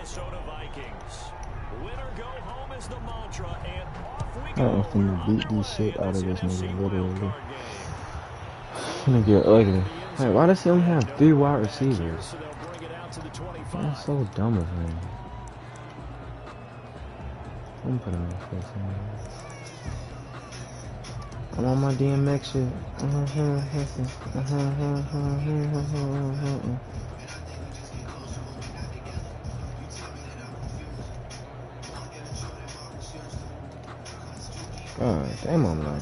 Minnesota Vikings. Winner go home is the mantra, and off we I go. am finna beat the shit out of this nigga, literally. Finna get ugly. Hey, why does he only have 3 wide receivers? That's so dumb of him. I'm putting him in first. I'm on my DMX shit. God damn, I'm like.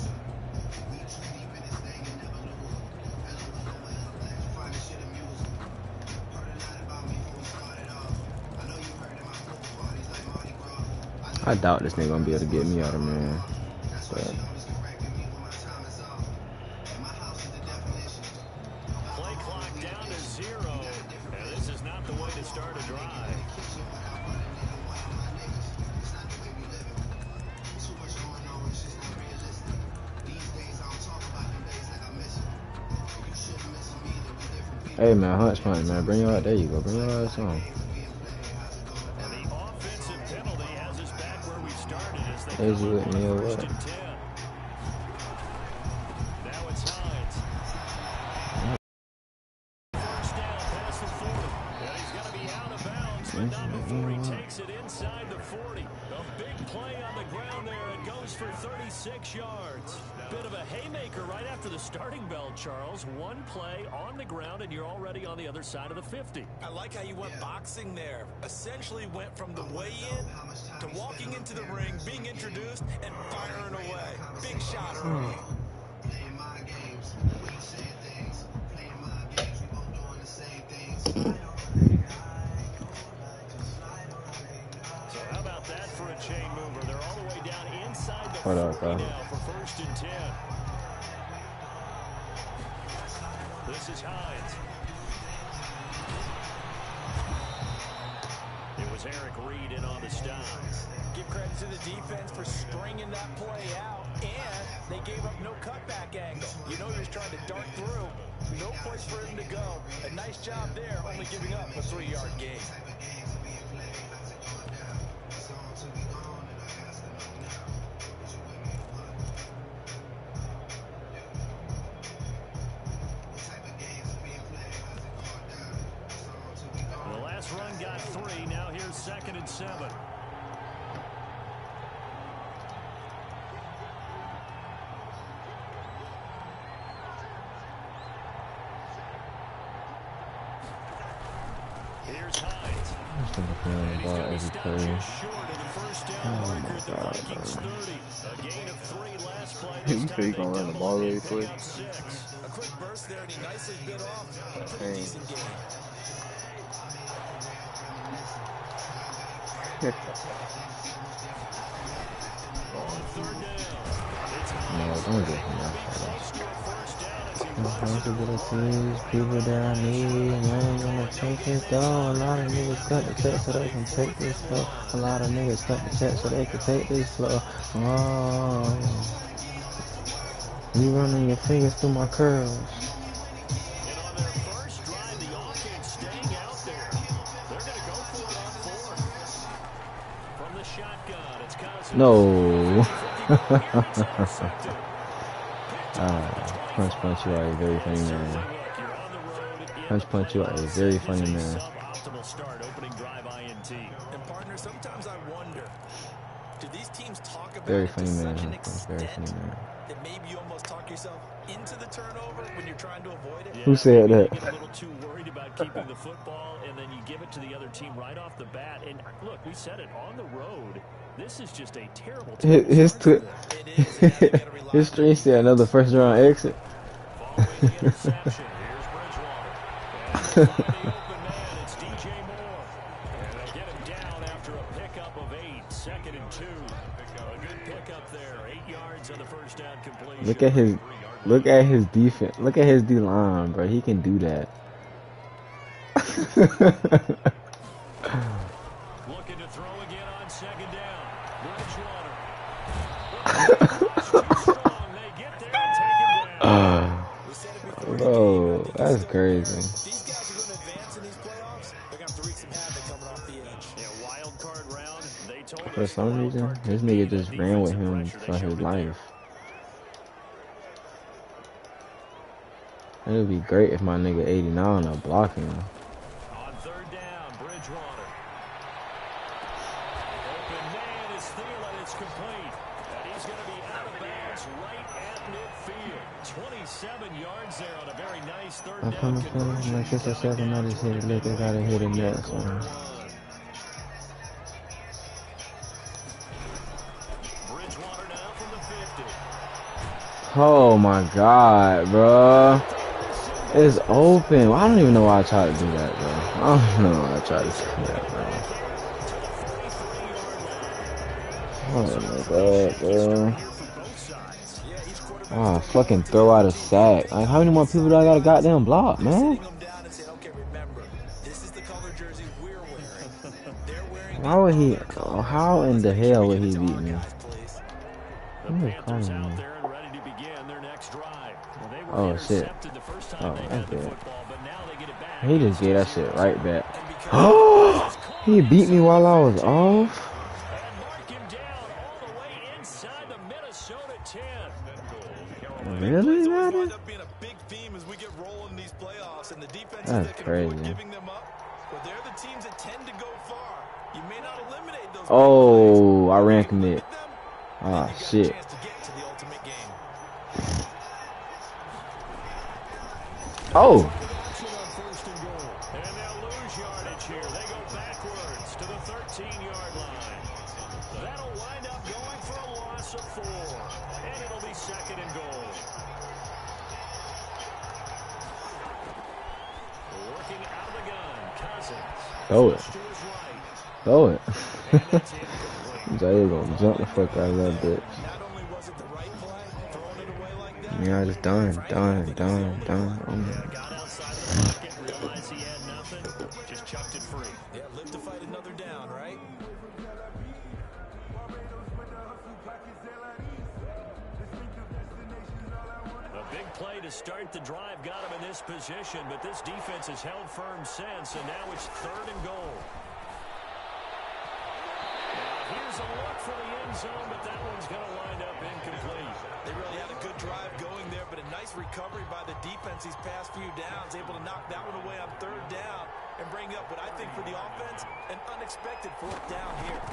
I doubt this nigga gonna be able to get me out of man. But Play clock down to 0. And this is not the way to start a drive. hey man, hunch punch, man. Bring your ass. There you go. Bring your ass on. And the offensive penalty has us back where we started as they Is you with me or first what? and 10. Now it's Hines. First down past the 40. And he's going to be out of bounds, but not before he takes it inside the 40. A big play on the ground there. It goes for 36 yards. Bit of a haymaker right after the starting bell, Charles. One play on the ground, and you're already on the other side of the 50. I like how you went boxing there. Essentially went from the weigh-in to walking into the ring, being introduced, and firing away. Big shot early. So how about that for a chain mover? They're all the way down inside the What 40 up, bro? now for first and 10. This is Hines. It was Eric Reed in on the stop. Give credit to the defense for stringing that play out, and they gave up no cutback angle. You know he was trying to dart through. No place for him to go. A nice job there, only giving up a 3-yard gain. The last run got 3. Now here's 2nd and 7. Here's Hines. This nigga playing the ball every play. Short of the first down marker at the Vikings 30. A gain of 3 last play. You say you gonna run the ball really quick? A quick burst there, and he nicely bit off a pretty Dang. decent gain. No, don't get him out. I'm to get a teams, people that I need, and I ain't gonna take this though. A lot of niggas cut the check so they can take this flow. A lot of niggas cut the check so they can take this flow. Oh, you running your fingers through my curls. And on their first drive, the offense staying out there. They're going to go for it on 4th. From the shotgun, it's Cousins. No. Punch you are a very funny man. Punch you are a very funny man. Optimal start, opening drive INT. And partner, sometimes I wonder, do these teams talk about Very it funny to man. such an Very extent funny man. that maybe you almost talk yourself into the turnover when you're trying to avoid it? Who said maybe that? You get a little too worried about keeping the football, and then you give it to the other team right off the bat. And look, we said it on the road. This is just a terrible team. His stream said another first round exit. Following the interception, here's Bridgewater. And the open man, it's DJ Moore. And they'll get him down after a pickup of 8. 2nd and 2. A good pickup there. 8 yards on the first down completion. Look at his defense. Look at his D line, bro. He can do that. Looking to throw again on 2nd down. Bridgewater. They get there and take him down. Bro, that's crazy. These guys are going to advance in these playoffs. They're going to have to wreak some havoc coming off the edge. Yeah, For some reason, this nigga just ran with him for his life. It would be great if my nigga 89 are blocking him. On third down, Bridgewater. Open man is Thielen. It's complete. And he's going to be out of bounds right at midfield. 27 yards there on a very nice third down conversion. Like it's a 7, I just hit a lick. I gotta hit a net, son. Bridgewater now from the 50. Oh my god, bro. It's open. I don't even know why I tried to do that, bro. I don't know why I tried to do that, bro. Oh my god, bro. Oh, fucking throw out a sack. Like, how many more people do I got a goddamn block, man? Why would he? Oh, how in the hell would he beat me? Oh shit. Oh, that's good. He just gave that shit right back. Oh, he beat me while I was off. Really, man? That's crazy. Oh, I ran commit. Ah, shit. Oh. And they'll lose yardage here. They go backwards to the 13-yard line. That'll wind up going for a loss of 4. And it'll be second and goal. Working out of the gun, Cousins. Throw it. Throw it. Jay gonna jump the fuck out of that bitch. Yeah, just done. Oh my. Just chucked it free. Yeah, live to fight another down, right? A big play to start the drive got him in this position, but this defense has held firm since, and now it's third and goal. Here's a look for the end zone, but that one's going to wind up incomplete. They really had a good drive going there, but a nice recovery by the defense these past few downs, able to knock that one away on third down and bring up what I think for the offense, an unexpected fourth down here.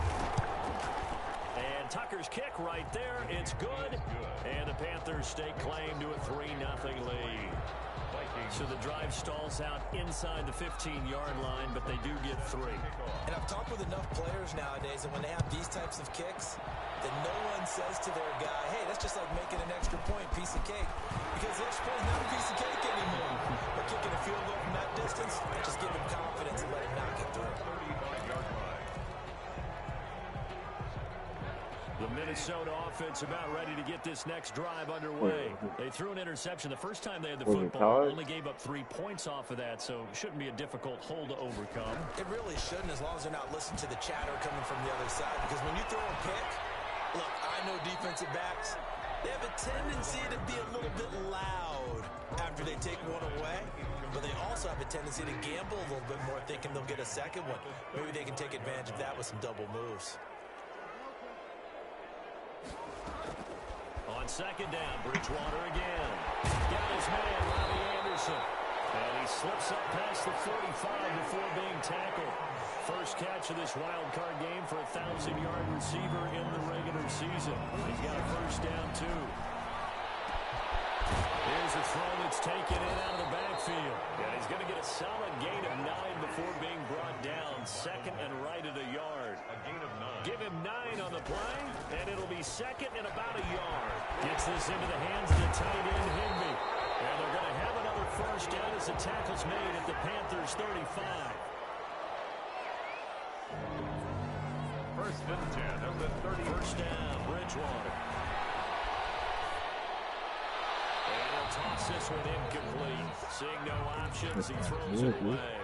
And Tucker's kick right there. It's good. And the Panthers stake claim to a 3-0 lead. So the drive stalls out inside the 15-yard line, but they do get 3. And I've talked with enough players nowadays, and when they have these types of kicks, that no one says to their guy, hey, that's just like making an extra point, piece of cake. Because the extra point is not a piece of cake anymore. But kicking a field goal from that distance, just give him confidence and let him knock it through. The Minnesota offense about ready to get this next drive underway. They threw an interception the first time they had the football. Only gave up 3 points off of that, so it shouldn't be a difficult hole to overcome. It really shouldn't, as long as they're not listening to the chatter coming from the other side. Because when you throw a pick, look, I know defensive backs, they have a tendency to be a little bit loud after they take one away. But they also have a tendency to gamble a little bit more, thinking they'll get a second one. Maybe they can take advantage of that with some double moves. On second down, Bridgewater again. Got his man, Robbie Anderson. And he slips up past the 45 before being tackled. First catch of this wild card game for a 1,000-yard receiver in the regular season. He's got a first down, too. Here's a throw that's taken in out of the backfield. And he's going to get a solid gain of 9 before being brought down. Second and right at a yard. A gain of 9. Give him 9 on the play, and it'll be second and about a yard. Gets this into the hands of the tight end, Higbee. And they're going to have another first down as the tackle's made at the Panthers' 35. First and 10 of the 30. First down, Bridgewater. And he'll toss this one incomplete. Seeing no options, he throws it away.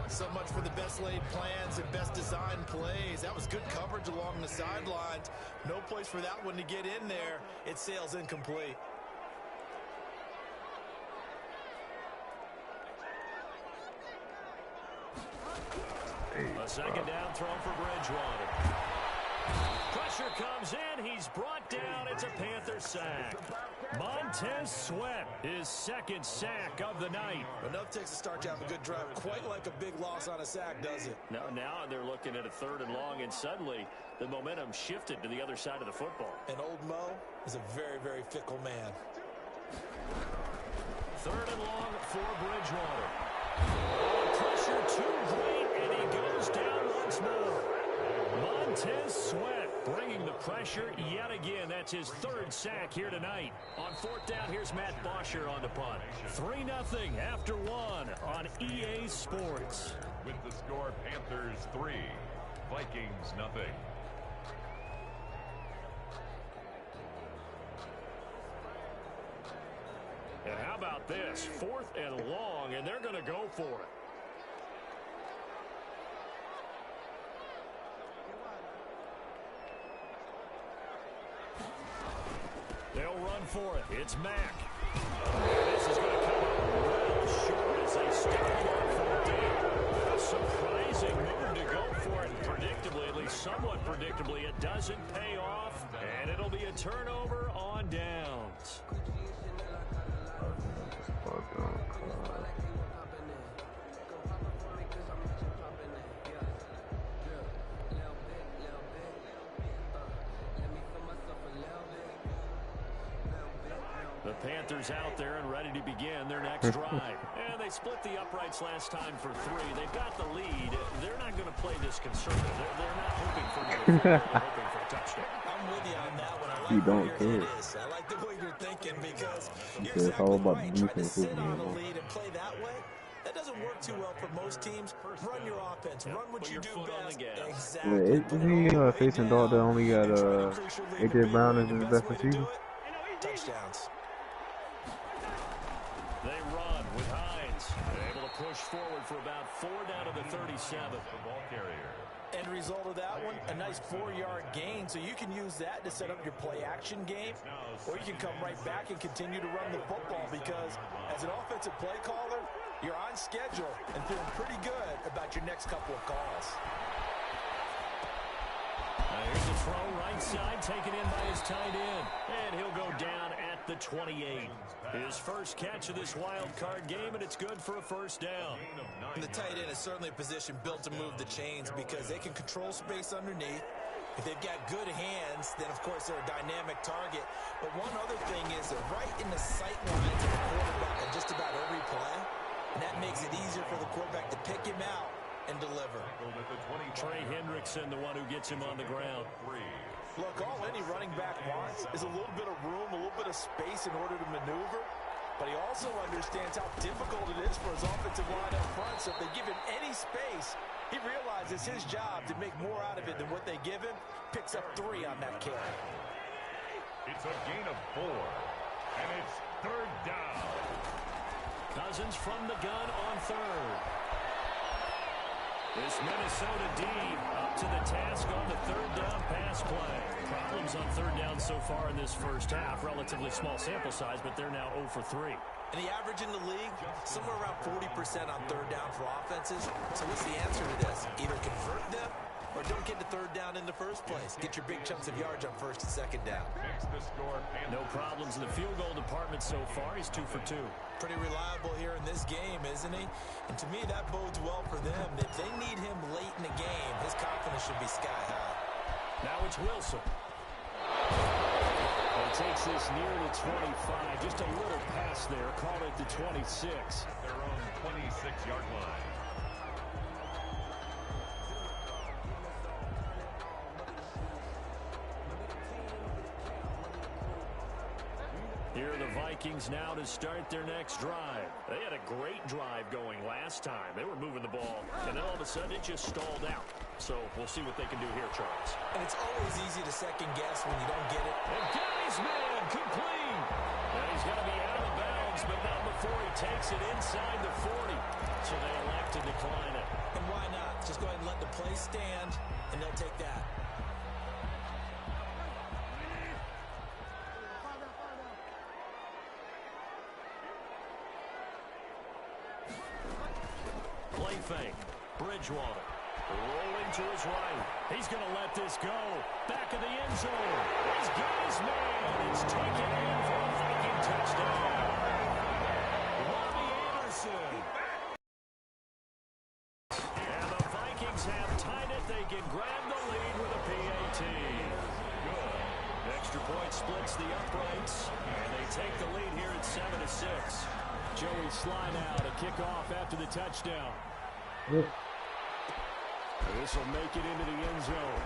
So much for the best laid plans and best designed plays. That was good coverage along the sidelines. No place for that one to get in there. It sails incomplete. A second down throw for Bridgewater. Pressure comes in. He's brought down. It's a Panther sack. Montez Sweat, his second sack of the night. Enough takes to start to have a good drive. Quite like a big loss on a sack, does it? Now they're looking at a 3rd and long, and suddenly the momentum shifted to the other side of the football. And old Mo is a very, very fickle man. 3rd and long for Bridgewater. Pressure too great, and he goes down once more. Montez Sweat bringing the pressure yet again. That's his 3rd sack here tonight. On 4th down, here's Matt Bosher on the punt. 3-0 after 1 on EA Sports. With the score, Panthers 3, Vikings 0. And how about this? 4th and long, and they're going to go for it. They'll run for it. It's Mack. This is going to come up real short as they start on 4th down. A surprising move to go for it. Predictably, at least somewhat predictably, it doesn't pay off, and it'll be a turnover on downs. The Panthers out there and ready to begin their next drive. And they split the uprights last time for 3. They've got the lead. They're not going to play this conservative. They're not hoping for they're hoping for a touchdown. I'm with you on that one. I like You don't where care. your head is. I like the way you're thinking because you're It's exactly all about right. the Trying to defense, sit isn't on it? a lead and play that way, that doesn't work too well for most teams. Run your offense. Run what Put you your do foot on the best. gas. Wait, Exactly. isn't he facing dog that only got A.J. Brown as his best receiver? Touchdowns. They run with Hines. They're able to push forward for about 4 down to the 37. The ball carrier. End result of that one, a nice 4-yard gain. So you can use that to set up your play-action game, or you can come right back and continue to run the football because as an offensive play caller, you're on schedule and feeling pretty good about your next couple of calls. Here's a throw right side, taken in by his tight end. And he'll go down at the 28. His first catch of this wild card game, and it's good for a 1st down. And the tight end is certainly a position built to move the chains because they can control space underneath. If they've got good hands, then of course they're a dynamic target. But one other thing is they're right in the sight lines of the quarterback on just about every play. And that makes it easier for the quarterback to pick him out and deliver. Trey Hendrickson, the one who gets him on the ground. Look, all any running back wants is a little bit of room, a little bit of space in order to maneuver. But he also understands how difficult it is for his offensive line up front. So if they give him any space, he realizes his job to make more out of it than what they give him. Picks up 3 on that carry. It's a gain of 4, and it's 3rd down. Cousins from the gun on 3rd. This Minnesota D up to the task on the 3rd down pass play. Problems on 3rd down so far in this first half. Relatively small sample size, but they're now 0 for 3. And the average in the league, somewhere around 40% on 3rd down for offenses. So what's the answer to this? Either convert them or don't get to 3rd down in the first place. Get your big chunks of yards on 1st and 2nd down. Makes the score. No problems in the field goal department so far. He's 2 for 2. Pretty reliable here in this game, isn't he? And to me, that bodes well for them. If they need him late in the game, his confidence should be sky high. Now it's Wilson. He takes this near the 25. Just a little pass there. Call it the 26. Their own 26-yard line. Here are the Vikings now to start their next drive. They had a great drive going last time. They were moving the ball, and then all of a sudden it just stalled out. So we'll see what they can do here, Charles. And it's always easy to second guess when you don't get it. And Guy's man complete. And he's going to be out of bounds, but not before he takes it inside the 40. So they elect to decline it. And why not? Just go ahead and let the play stand, and they'll take that. Play fake. Bridgewater. Rolling to his right. He's going to let this go. Back of the end zone. He's got his man. It's taken in for a Viking touchdown. Robbie Anderson. And the Vikings have tied it. They can grab the lead with a PAT. Good. Extra point splits the uprights. And they take the lead here at 7-6. Joey Slye now to kick off after the touchdown. This will make it into the end zone.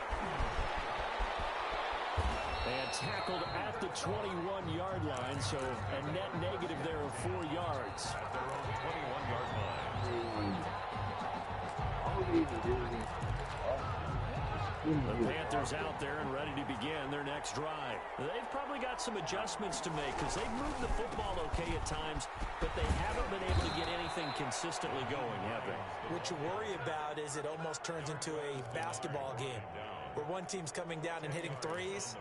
And tackled at the 21-yard line, so a net negative there of 4 yards. At their own 21-yard line. The Panthers out there and ready to begin their next drive. They've probably got some adjustments to make because they've moved the football okay at times, but they haven't been able to get anything consistently going, have they? What you worry about is it almost turns into a basketball game where one team's coming down and hitting threes,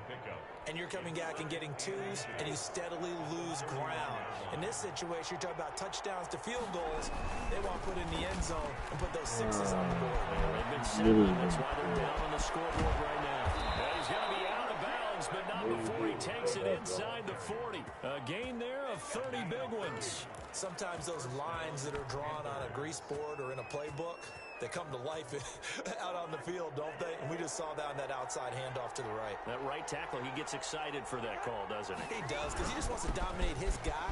and you're coming back and getting twos, and you steadily lose ground. In this situation, you're talking about touchdowns to field goals. They want to put in the end zone and put those sixes on the board. They've been settling. That's why they're down on the scoreboard right now. Well, he's going to be out of bounds, but not before he takes it inside the 40. A gain there of 30 big ones. Sometimes those lines that are drawn on a grease board or in a playbook, they come to life out on the field, don't they? And we just saw that on that outside handoff to the right. That right tackle, he gets excited for that call, doesn't he? He does, because he just wants to dominate his guy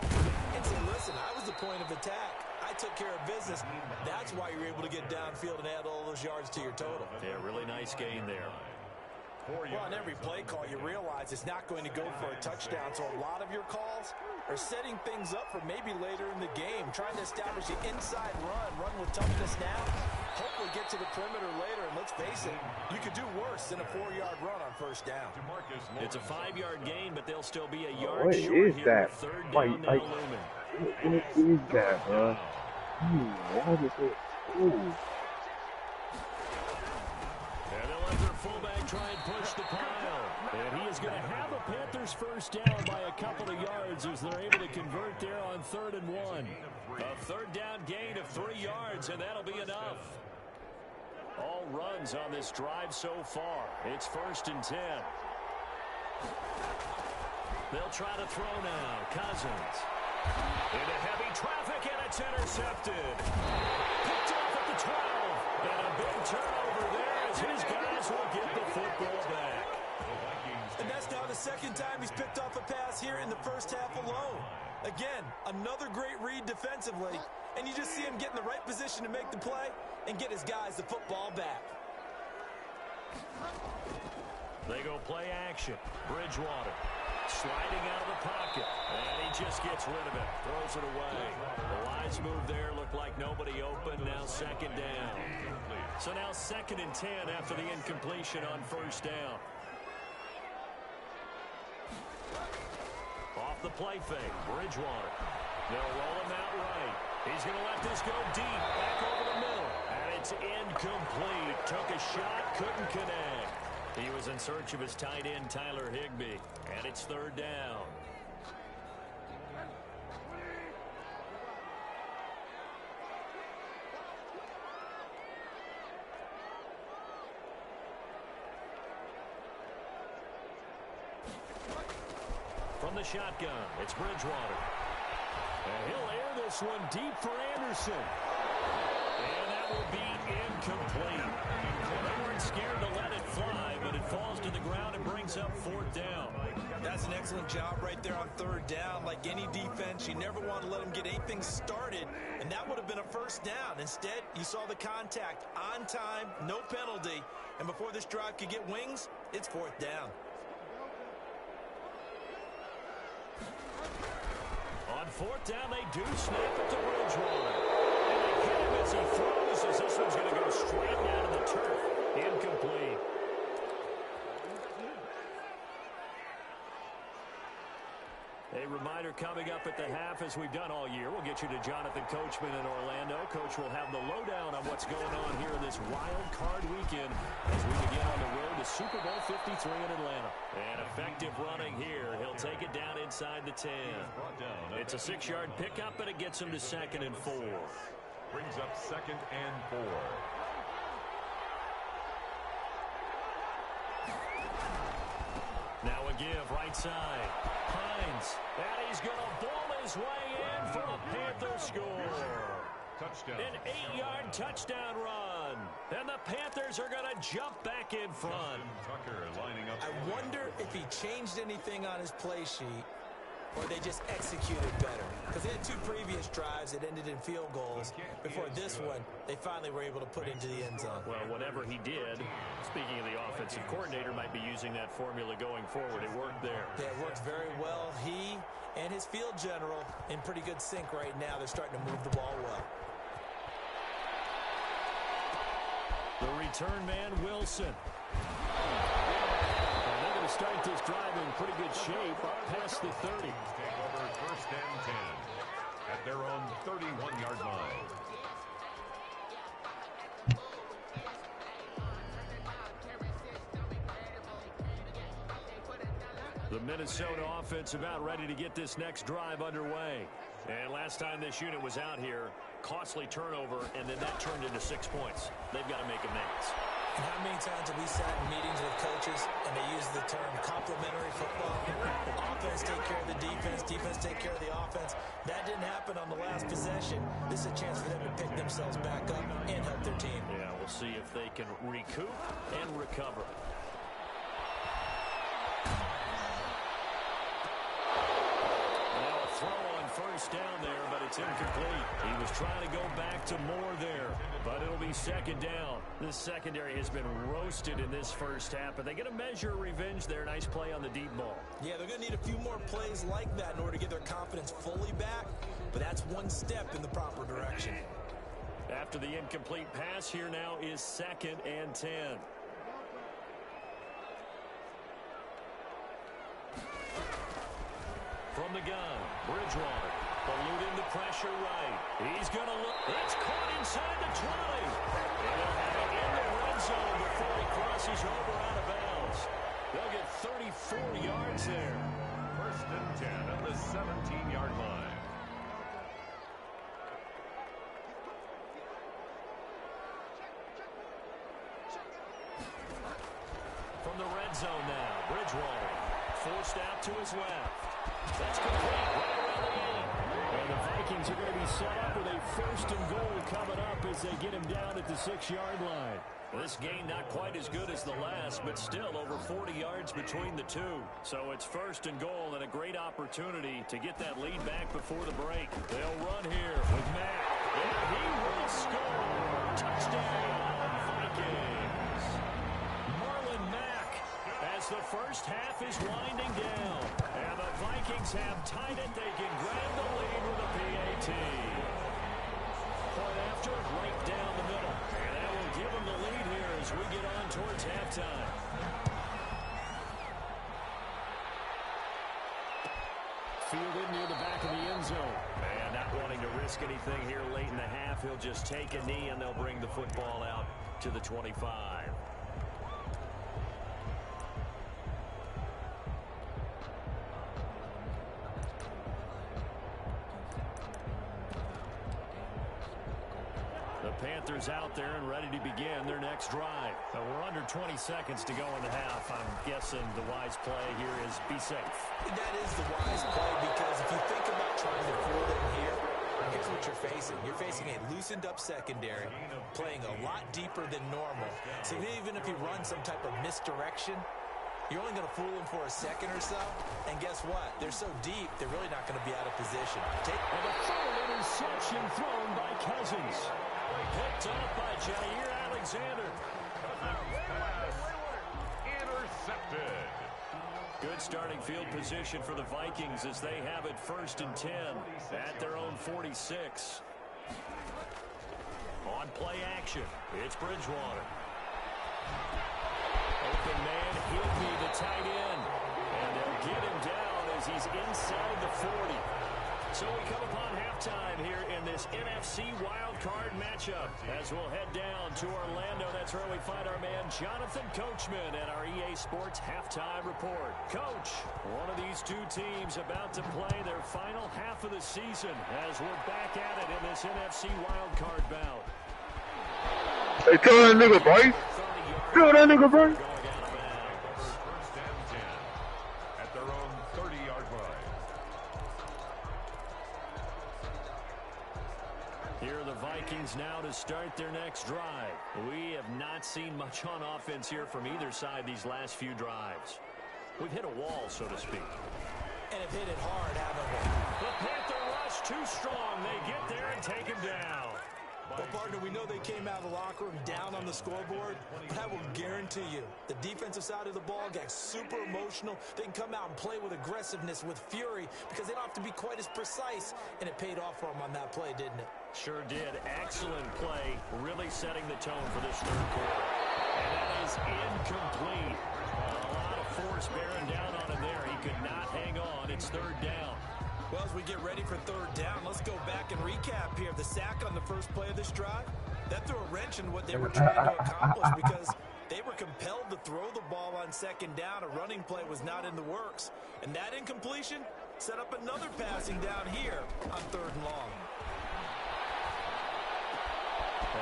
and say, listen, I was the point of attack. I took care of business. That's why you're able to get downfield and add all those yards to your total. Yeah, really nice gain there. Well, on every play call, you realize it's not going to go for a touchdown, so a lot of your calls are setting things up for maybe later in the game, trying to establish the inside run with toughness now, hopefully get to the perimeter later, and let's face it, you could do worse than a 4-yard run on first down. It's a 5-yard gain, but they'll still be a yard short here. That? Third down now looming. What is that, bro? What is it? Ooh. And they'll let their fullback try and push the pile. And he is going to have a Panthers first down by a couple of yards as they're able to convert there on 3rd and 1. A third down gain of 3 yards, and that'll be enough. All runs on this drive so far. It's 1st and 10. They'll try to throw now. Cousins. Into heavy traffic, and it's intercepted. Picked off at the 12. And a big turnover there as his guys will get the football back. And that's now the second time he's picked off a pass here in the first half alone. Again, another great read defensively, and you just see him get in the right position to make the play and get his guys the football back. They go play action. Bridgewater sliding out of the pocket, and he just gets rid of it, throws it away. The wise move there, looked like nobody open, now 2nd down. So now 2nd and 10 after the incompletion on first down. Off the play fake, Bridgewater. They'll roll him out right. He's going to let this go deep, back over the middle. And it's incomplete. Took a shot, couldn't connect. He was in search of his tight end, Tyler Higbee. And it's 3rd down. From the shotgun, it's Bridgewater. And he'll air this one deep for Anderson. And that will be incomplete. They weren't scared to let it fly, but it falls to the ground and brings up 4th down. That's an excellent job right there on 3rd down. Like any defense, you never want to let them get anything started, and that would have been a first down. Instead, you saw the contact on time, no penalty, and before this drive could get wings, it's 4th down. On 4th down, they do snap it to Bridgewater. And they hit him as he throws, as this one's going to go straight down to the turf. Incomplete. A reminder coming up at the half, as we've done all year. We'll get you to Jonathan Coachman in Orlando. Coach will have the lowdown on what's going on here in this wild card weekend as we begin on the road to Super Bowl 53 in Atlanta. And effective running here. He'll take it down inside the 10. It's a 6-yard pickup, but it gets him to 2nd and 4. Brings up 2nd and 4. give, right side. Hines, and he's going to ball his way in for a Panthers score. Touchdown. An 8-yard touchdown run. And the Panthers are going to jump back in front. Tucker lining up. I wonder if he changed anything on his play sheet or they just executed better. Because they had 2 previous drives that ended in field goals. Before this one, they finally were able to put into the end zone. Well, whatever he did, speaking of the offensive coordinator, might be using that formula going forward. It worked there. Yeah, it worked very well. He and his field general in pretty good sync right now. They're starting to move the ball well. The return man, Wilson. And they're going to start this drive in pretty good shape up past the 30. Take over 1st and 10 at their own 31-yard line. The Minnesota offense about ready to get this next drive underway. And last time this unit was out here, costly turnover, and then that turned into 6 points. They've got to make amends. And how many times have we sat in meetings with coaches and they use the term complementary football? Offense take care of the defense, defense take care of the offense. That didn't happen on the last possession. This is a chance for them to pick themselves back up and help their team. Yeah, we'll see if they can recoup and recover. Throw on 1st down there, but it's incomplete. He was trying to go back to more there, but it'll be 2nd down. This secondary has been roasted in this first half, but they get a measure of revenge there. Nice play on the deep ball. Yeah, they're going to need a few more plays like that in order to get their confidence fully back, but that's one step in the proper direction. After the incomplete pass, here now is 2nd and 10. From the gun, Bridgewater. Eluding the pressure right. He's going to look. It's caught inside the 20. And he'll have it in the red zone before he crosses over out of bounds. They'll get 34 yards there. 1st and 10 at the 17-yard line. From the red zone now, Bridgewater. Forced out to his left. That's complete right around the end. And the Vikings are going to be set up with a 1st and goal coming up as they get him down at the 6-yard line. This game not quite as good as the last, but still over 40 yards between the two. So it's 1st and goal and a great opportunity to get that lead back before the break. They'll run here with Mack. And he will score. Touchdown, Vikings. Marlon Mack as the first half is winding down. And the Vikings have tied it. They can grab the lead with a PAT. Point after, right down the middle. And that will give them the lead here as we get on towards halftime. Fielded near the back of the end zone. And not wanting to risk anything here late in the half, he'll just take a knee and they'll bring the football out to the 25. Panthers out there and ready to begin their next drive. We're under 20 seconds to go in the half. I'm guessing the wise play here is be safe. That is the wise play because if you think about trying to fool them here, here's what you're facing. You're facing a loosened up secondary, playing a lot deeper than normal. So even if you run some type of misdirection, you're only going to fool them for a second or so. And guess what? They're so deep, they're really not going to be out of position. And a third interception thrown by Cousins. Picked up by Jair Alexander. Intercepted. Good starting field position for the Vikings as they have it 1st and 10 at their own 46. On play action, it's Bridgewater. Open man, he'll be the tight end. And they'll get him down as he's inside the 40. So we come upon halftime here in this NFC wildcard matchup as we'll head down to Orlando. That's where we find our man Jonathan Coachman at our EA Sports Halftime Report. Coach, one of these two teams about to play their final half of the season as we're back at it in this NFC wildcard bout. Hey, kill that nigga, boy. Kill that nigga, boy. lines now to start their next drive. We have not seen much on offense here from either side these last few drives. We've hit a wall, so to speak. And have hit it hard, haven't we? The Panther rush too strong. They get there and take him down. Well, partner, we know they came out of the locker room down on the scoreboard, but I will guarantee you the defensive side of the ball got super emotional. They can come out and play with aggressiveness, with fury, because they don't have to be quite as precise, and it paid off for them on that play, didn't it? Sure did. Excellent play, really setting the tone for this third quarter. And that is incomplete. A lot of force bearing down on him there. He could not hang on. It's third down. Well, as we get ready for third down, let's go back and recap here. The sack on the first play of this drive, that threw a wrench in what they were trying to accomplish because they were compelled to throw the ball on second down. A running play was not in the works. And that incompletion set up another passing down here on third and long.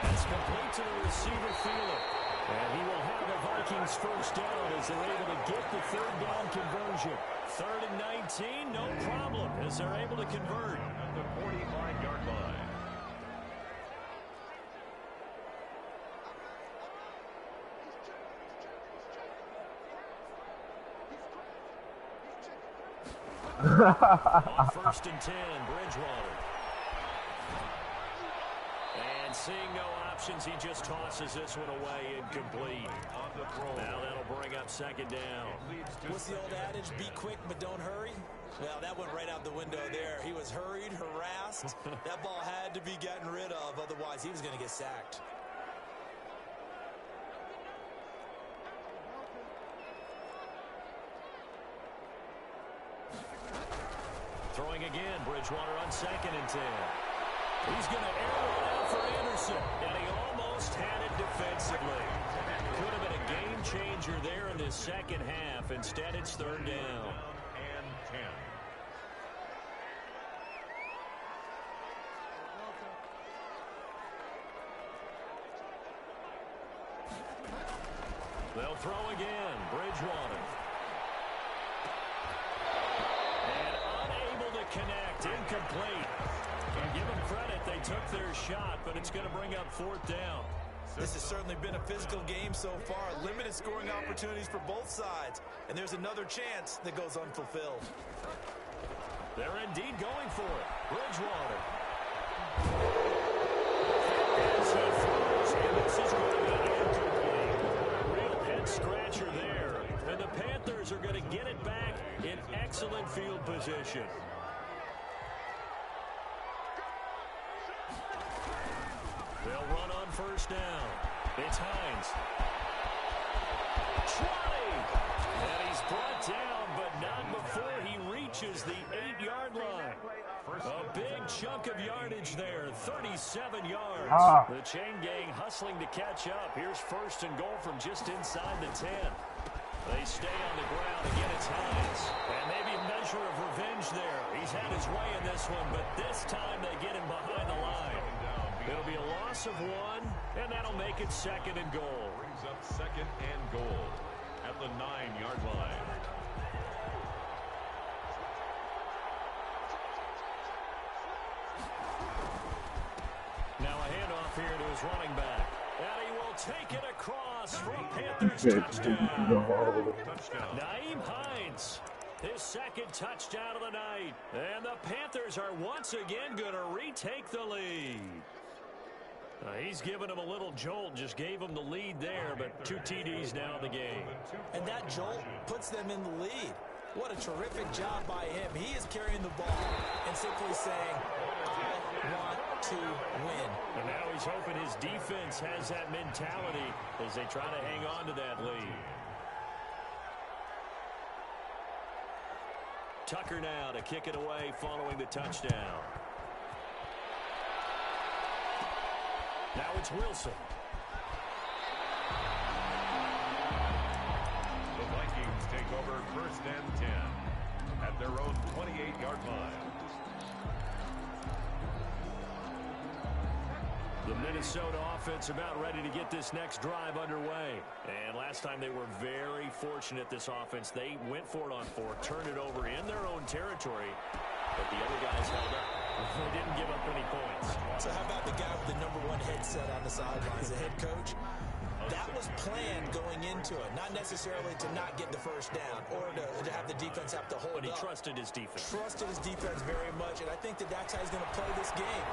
That's complete to the receiver fielder. And he will have the Vikings first down as they're able to get the third down conversion. 3rd and 19, no problem, as they're able to convert. At the 45-yard line. On 1st and 10, Bridgewater. And seeing no options, he just tosses this one away, incomplete. Now that'll bring up second down. What's the old adage? Be quick, but don't hurry. Well, that went right out the window there. He was hurried, harassed. That ball had to be gotten rid of, otherwise he was going to get sacked. Throwing again, Bridgewater on 2nd and 10. He's going to air one out for Anderson, and he almost had it defensively. Could have been a game changer there in the second half. Instead, it's third down. And 10. They'll throw again, Bridgewater. And unable to connect, incomplete. And give them credit, they took their shot, but it's going to bring up 4th down. This has certainly been a physical game so far. Limited scoring opportunities for both sides. And there's another chance that goes unfulfilled. They're indeed going for it. Bridgewater. As he throws, and this is going to be incomplete. A real head-scratcher there. And the Panthers are going to get it back in excellent field position. They'll run on 1st down. It's Hines. Try! And he's brought down, but not before he reaches the 8-yard line. A big chunk of yardage there, 37 yards. The chain gang hustling to catch up. Here's 1st and goal from just inside the 10. They stay on the ground. Again, it's Hines. And maybe a measure of revenge there. He's had his way in this one, but this time they get him behind the line. It'll be a loss of 1, and that'll make it 2nd and goal. Brings up 2nd and goal at the 9-yard line. Now a handoff here to his running back. And he will take it across for a Panthers touchdown. Nyheim Hines, his 2nd touchdown of the night. And the Panthers are once again going to retake the lead. He's given him a little jolt, just gave him the lead there, but 2 TDs now in the game. And that jolt puts them in the lead. What a terrific job by him. He is carrying the ball and simply saying, I want to win. And now he's hoping his defense has that mentality as they try to hang on to that lead. Tucker now to kick it away following the touchdown. Now it's Wilson. The Vikings take over 1st and 10 at their own 28-yard line. The Minnesota offense about ready to get this next drive underway. And last time they were very fortunate, this offense. They went for it on 4, turned it over in their own territory, but the other guys held up. They didn't give up any points. So how about the guy with the #1 headset on the sidelines, the head coach? That was planned going into it, not necessarily to not get the first down or to have the defense have to hold up. But he trusted his defense. Trusted his defense very much, and I think that's how he's going to play this game.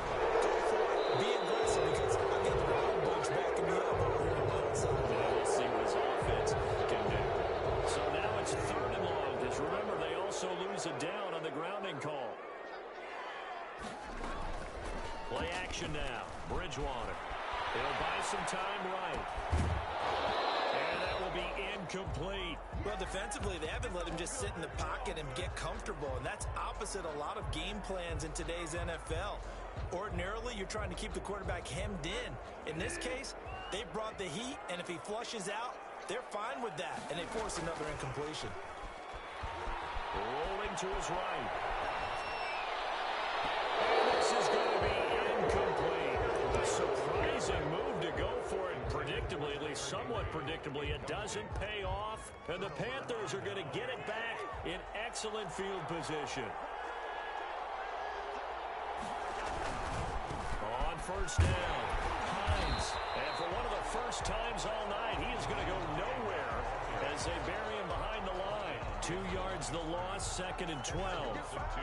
Go for it, be aggressive, because I've got the wild bunch backing me up over here on my own side. Yeah, we'll see what his offense can do. So now it's 3rd and long, because remember, they also lose a down on the grounding call. Play action now. Bridgewater. He'll buy some time right. And that will be incomplete. Well, defensively, they haven't let him just sit in the pocket and get comfortable, and that's opposite a lot of game plans in today's NFL. Ordinarily, you're trying to keep the quarterback hemmed in. In this case, they brought the heat, and if he flushes out, they're fine with that, and they force another incompletion. Rolling to his right. And this is going to be incomplete. A surprising move to go for it predictably, at least somewhat predictably. It doesn't pay off, and the Panthers are going to get it back in excellent field position. On first down, Hines. And for one of the first times all night, he is going to go nowhere as they bury him behind the line. 2 yards the loss, 2nd and 12.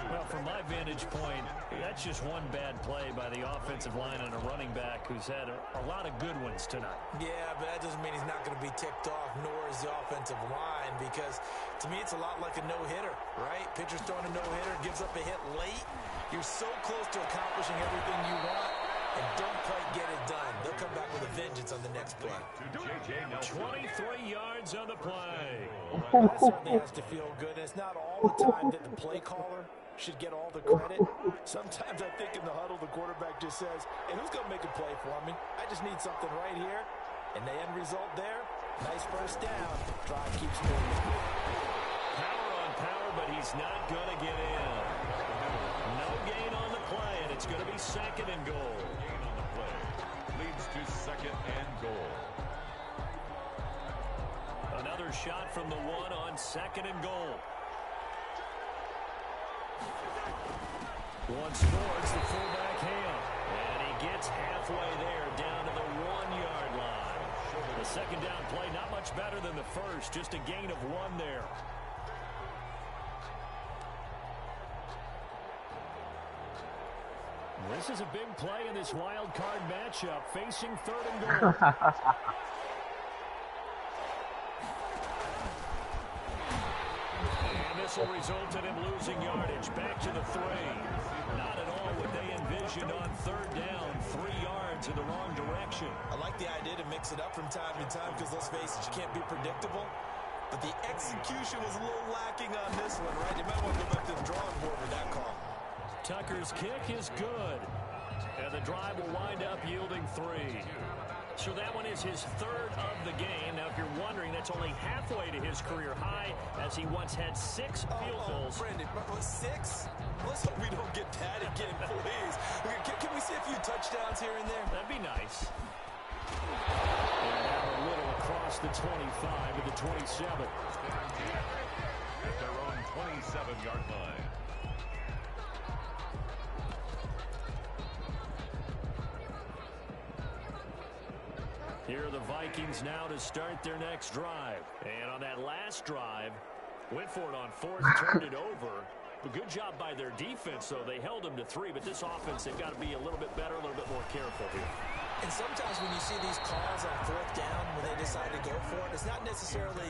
Well, from my vantage point, that's just one bad play by the offensive line and a running back who's had a lot of good ones tonight. Yeah, but that doesn't mean he's not going to be ticked off, nor is the offensive line, because to me it's a lot like a no-hitter, right? Pitcher's throwing a no-hitter, gives up a hit late. You're so close to accomplishing everything you want and don't quite get it done. They'll come back with a vengeance on the next play. 23 yards on the play. That certainly has to feel good. And it's not all the time that the play caller should get all the credit. Sometimes I think in the huddle, the quarterback just says, hey, who's going to make a play for me? I just need something right here. And the end result there, nice first down. Drive keeps moving. Power on power, but he's not going to get in. No gain on the play, and it's going to be 2nd and goal. Gain on the play leads to 2nd and goal. Another shot from the 1 on 2nd and goal. Once more, it's the fullback Ham. And he gets halfway there, down to the 1-yard line. The 2nd down play, not much better than the first, just a gain of 1 there. This is a big play in this wild card matchup, facing 3rd and goal. And this will result in him losing yardage. Back to the 3. Not at all what they envisioned on 3rd down. 3 yards in the wrong direction. I like the idea to mix it up from time to time because, let's face it, you can't be predictable. But the execution was a little lacking on this one, right? You might want to go back to the drawing board with that call. Tucker's kick is good. And the drive will wind up yielding 3. So that one is his 3rd of the game. Now, if you're wondering, that's only halfway to his career high, as he once had 6 field goals. Brendan, 6? Let's hope we don't get that again, please. Can we see a few touchdowns here and there? That'd be nice. And now a little across the 25 to the 27. At their own 27-yard line. Here are the Vikings now to start their next drive. And on that last drive, went for it on 4th, turned it over. A good job by their defense, though. They held them to 3, but this offense, they've got to be a little bit better, a little bit more careful here. And sometimes when you see these calls on 4th down, when they decide to go for it, it's not necessarily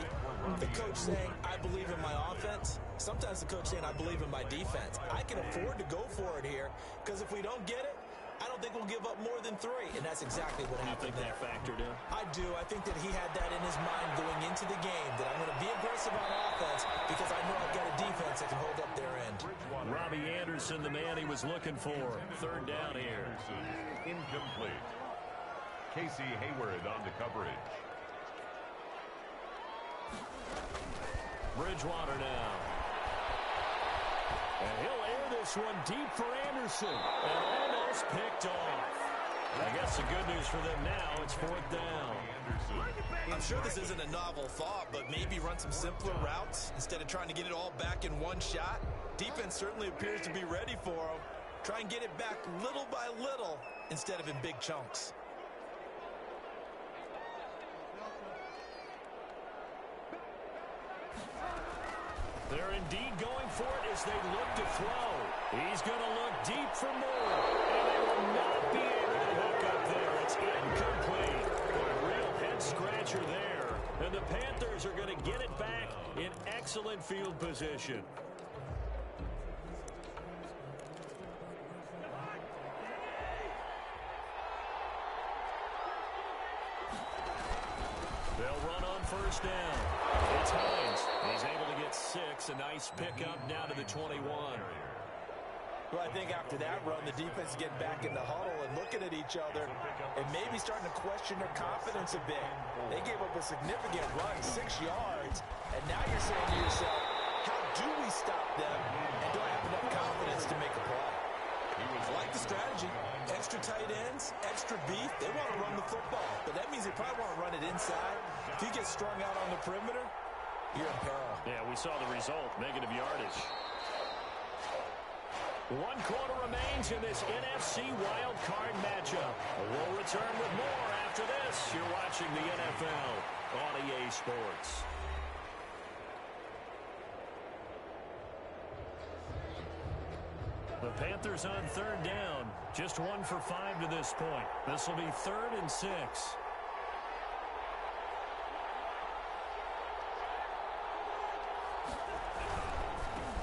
the coach saying, I believe in my offense. Sometimes the coach saying, I believe in my defense. I can afford to go for it here, because if we don't get it, I don't think we'll give up more than 3, and that's exactly what happened there. You think that factored in? I do. I think that he had that in his mind going into the game, that I'm going to be aggressive on offense because I know I've got a defense that can hold up their end. Robbie Anderson, the man he was looking for. 3rd down here. Incomplete. Casey Hayward on the coverage. Bridgewater now. And he'll air this one deep for Anderson. And almost picked off. I guess the good news for them now, it's 4th down. I'm sure this isn't a novel thought, but maybe run some simpler routes instead of trying to get it all back in one shot. Defense certainly appears to be ready for him. Try and get it back little by little instead of in big chunks. They're indeed going for it as they look to throw. He's going to look deep for more. And they will not be able to hook up there. It's incomplete. A real head-scratcher there. And the Panthers are going to get it back in excellent field position. They'll run on first down. It's Hines. He's able to get 6. A nice pickup down to the 21. Well, I think after that run, the defense is getting back in the huddle and looking at each other and maybe starting to question their confidence a bit. They gave up a significant run, 6 yards, and now you're saying to yourself, how do we stop them, and do I have enough confidence to make a play? I like the strategy. Extra tight ends, extra beef. They want to run the football, but that means they probably want to run it inside. If you get strung out on the perimeter, you're in peril. Yeah, we saw the result, negative yardage. 1 quarter remains in this NFC Wild Card matchup. We'll return with more after this. You're watching the NFL on EA Sports. The Panthers on third down. Just 1 for 5 to this point. This will be 3rd and 6.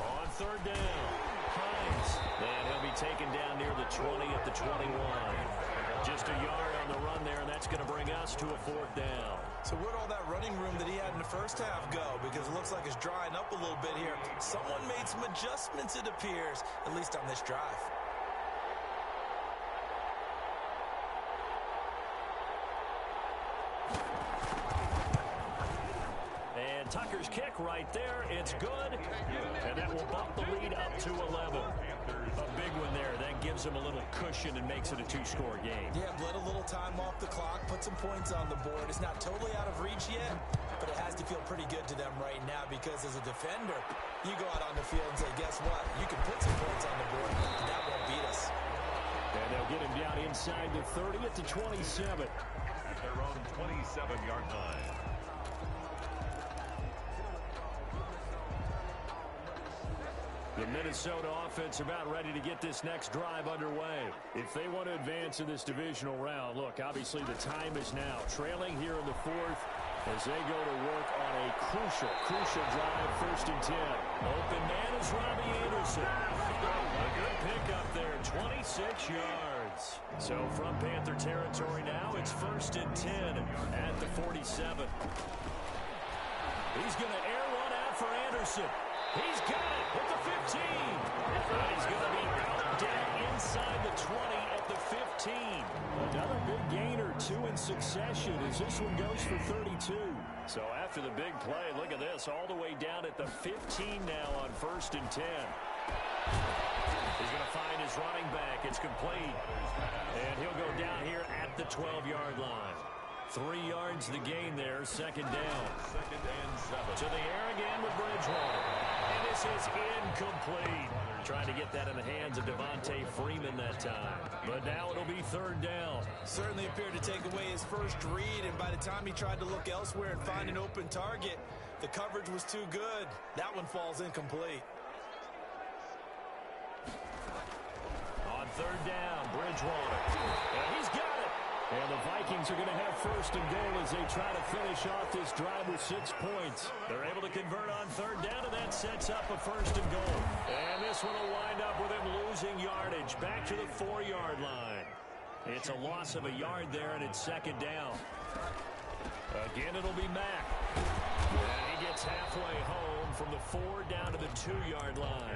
On third down, Hines. And he'll be taken down near the 20 at the 21. Just a yard on the run there, and that's going to bring us to a 4th down. So where'd all that running room that he had in the first half go? Because it looks like it's drying up a little bit here. Someone made some adjustments, it appears, at least on this drive. And Tucker's kick right there. It's good. And that will bump the lead up to 11. A big one there. That gives him a little cushion and makes it a 2-score game. Yeah, let a little time off the clock, put some points on the board. It's not totally out of reach yet, but it has to feel pretty good to them right now because as a defender, you go out on the field and say, guess what? You can put some points on the board, and that won't beat us. And they'll get him down inside the 30 at the 27. At their own 27-yard line. The Minnesota offense about ready to get this next drive underway. If they want to advance in this divisional round, look, obviously the time is now. Trailing here in the 4th as they go to work on a crucial drive, 1st and 10. Open man is Robbie Anderson. A good pickup there, 26 yards. So from Panther territory now, it's 1st and 10 at the 47. He's going to air one out for Anderson. He's got it at the 15. And he's going to be out down inside the 20 at the 15. Another big gain or 2 in succession as this one goes for 32. So after the big play, look at this, all the way down at the 15 now on 1st and 10. He's going to find his running back. It's complete. And he'll go down here at the 12-yard line. 3 yards the gain there, 2nd down. 2nd and 7. To the air again with Bridgewater. And this is incomplete. Trying to get that in the hands of Devontae Freeman that time. But now it'll be 3rd down. Certainly appeared to take away his first read, and by the time he tried to look elsewhere and find an open target, the coverage was too good. That one falls incomplete. On 3rd down, Bridgewater. And he's got it. And the Vikings are going to have 1st and goal as they try to finish off this drive with 6 points. They're able to convert on 3rd down, and that sets up a 1st and goal. And this one will wind up with him losing yardage back to the 4-yard line. It's a loss of a yard there, and it's 2nd down. Again, it'll be Mack. And he gets halfway home from the 4 down to the 2-yard line.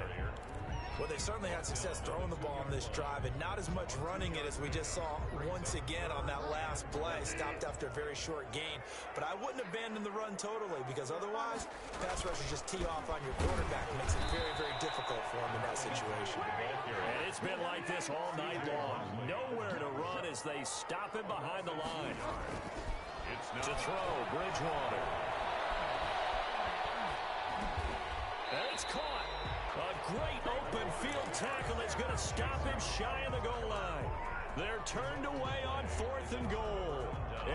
Well, they certainly had success throwing the ball on this drive, and not as much running it as we just saw once again on that last play. Stopped after a very short gain. But I wouldn't abandon the run totally, because otherwise, pass rushers just tee off on your quarterback. It makes it very, very difficult for him in that situation. And it's been like this all night long. Nowhere to run as they stop him behind the line. To throw, Bridgewater. And it's caught. A great open midfield tackle is going to stop him shy of the goal line. They're turned away on 4th and goal.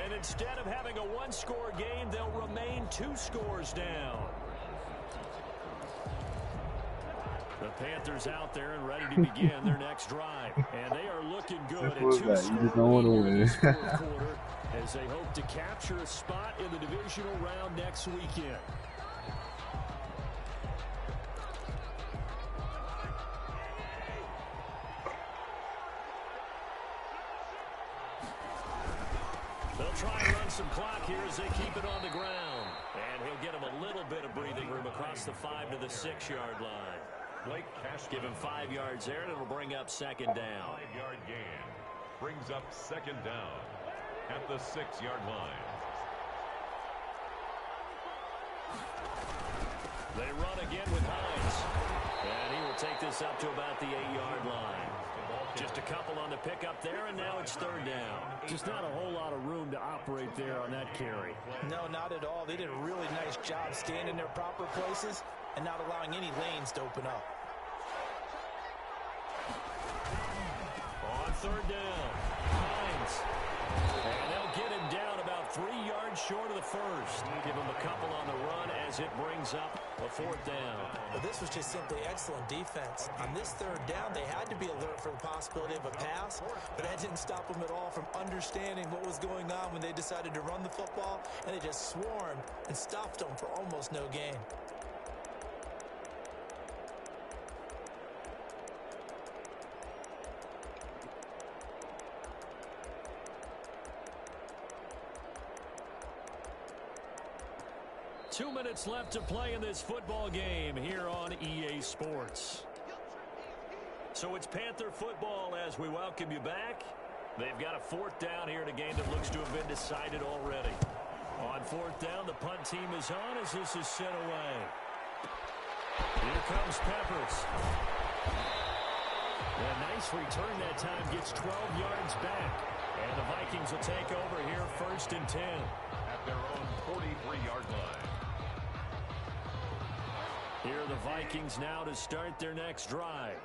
And instead of having a one-score game, they'll remain 2 scores down. The Panthers out there and ready to begin their next drive. And they are looking good at 2 scores You just don't want to win. quarter as they hope to capture a spot in the divisional round next weekend. They'll try and run some clock here as they keep it on the ground. And he'll get him a little bit of breathing room across the 5 to the 6-yard line. Blake Cashman. Give him 5 yards there, and it'll bring up 2nd down. 5-yard gain. Brings up 2nd down at the 6-yard line. They run again with Hines. And he will take this up to about the 8-yard line. Just a couple on the pickup there, and now it's 3rd down. Just not a whole lot of room to operate there on that carry. No, not at all. They did a really nice job staying in their proper places and not allowing any lanes to open up. On 3rd down, Hines. And they'll get him down about 3 yards short of the first. Give him a couple on the run as it brings up a 4th down. Well, this was just simply excellent defense. On this 3rd down, they had to be alert for the possibility of a pass, but that didn't stop them at all from understanding what was going on when they decided to run the football, and they just swarmed and stopped them for almost no gain. Two minutes left to play in this football game here on EA Sports. So it's Panther football as we welcome you back. They've got a 4th down here in a game that looks to have been decided already. On 4th down, the punt team is on as this is sent away. Here comes Peppers. A nice return that time, gets 12 yards back. And the Vikings will take over here 1st and 10. At their own 43-yard line. Here are the Vikings now to start their next drive.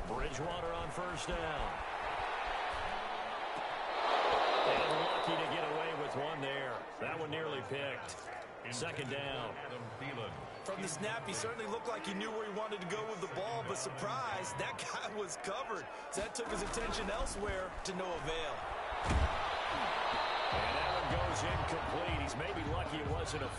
Bridgewater on 1st down. And lucky to get away with one there. That one nearly picked. 2nd down. Adam Thielen. From the snap, he certainly looked like he knew where he wanted to go with the ball, but surprise, that guy was covered. So that took his attention elsewhere to no avail. And that one goes incomplete. He's maybe lucky it wasn't a